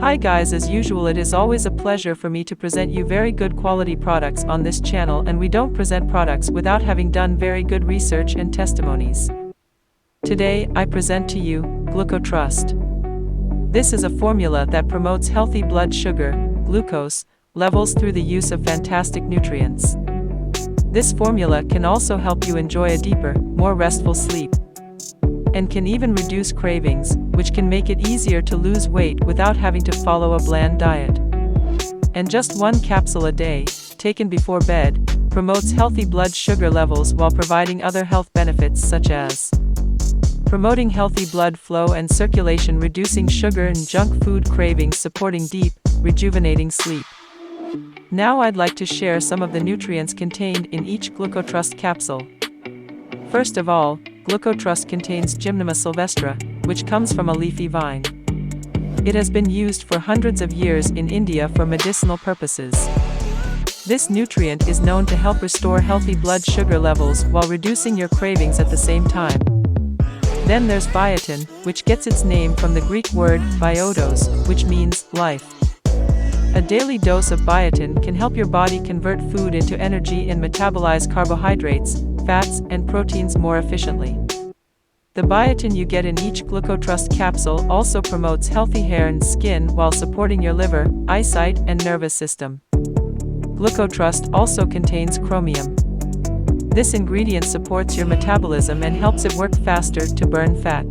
Hi guys, as usual it is always a pleasure for me to present you very good quality products on this channel, and we don't present products without having done very good research and testimonies. Today, I present to you, Glucotrust. This is a formula that promotes healthy blood sugar, glucose, levels through the use of fantastic nutrients. This formula can also help you enjoy a deeper, more restful sleep, and can even reduce cravings, which can make it easier to lose weight without having to follow a bland diet. And just one capsule a day, taken before bed, promotes healthy blood sugar levels while providing other health benefits such as promoting healthy blood flow and circulation, reducing sugar and junk food cravings, supporting deep, rejuvenating sleep. Now I'd like to share some of the nutrients contained in each Glucotrust capsule. First of all, Glucotrust contains Gymnema sylvestre, which comes from a leafy vine. It has been used for hundreds of years in India for medicinal purposes. This nutrient is known to help restore healthy blood sugar levels while reducing your cravings at the same time. Then there's biotin, which gets its name from the Greek word biotos, which means life. A daily dose of biotin can help your body convert food into energy and metabolize carbohydrates, fats, and proteins more efficiently. The biotin you get in each Glucotrust capsule also promotes healthy hair and skin while supporting your liver, eyesight, and nervous system. Glucotrust also contains chromium. This ingredient supports your metabolism and helps it work faster to burn fat.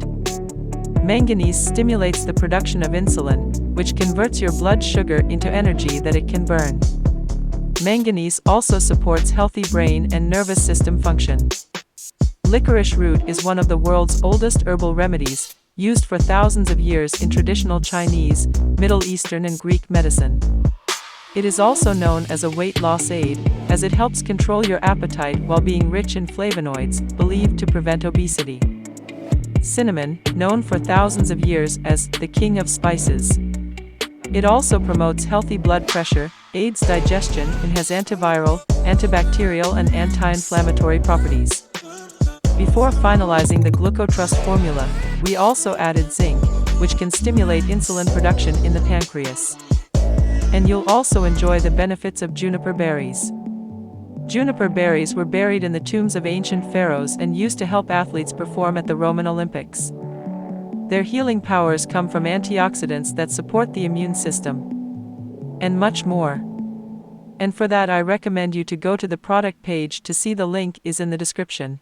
Manganese stimulates the production of insulin, which converts your blood sugar into energy that it can burn. Manganese also supports healthy brain and nervous system function. Licorice root is one of the world's oldest herbal remedies, used for thousands of years in traditional Chinese, Middle Eastern and Greek medicine. It is also known as a weight loss aid, as it helps control your appetite while being rich in flavonoids, believed to prevent obesity. Cinnamon, known for thousands of years as the king of spices. It also promotes healthy blood pressure, aids digestion, and has antiviral, antibacterial, and anti-inflammatory properties. Before finalizing the Glucotrust formula, we also added zinc, which can stimulate insulin production in the pancreas. And you'll also enjoy the benefits of juniper berries. Juniper berries were buried in the tombs of ancient pharaohs and used to help athletes perform at the Roman Olympics. Their healing powers come from antioxidants that support the immune system, and much more. And for that I recommend you to go to the product page to see. The link is in the description.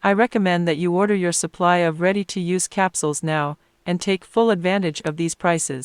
I recommend that you order your supply of ready-to-use capsules now, and take full advantage of these prices.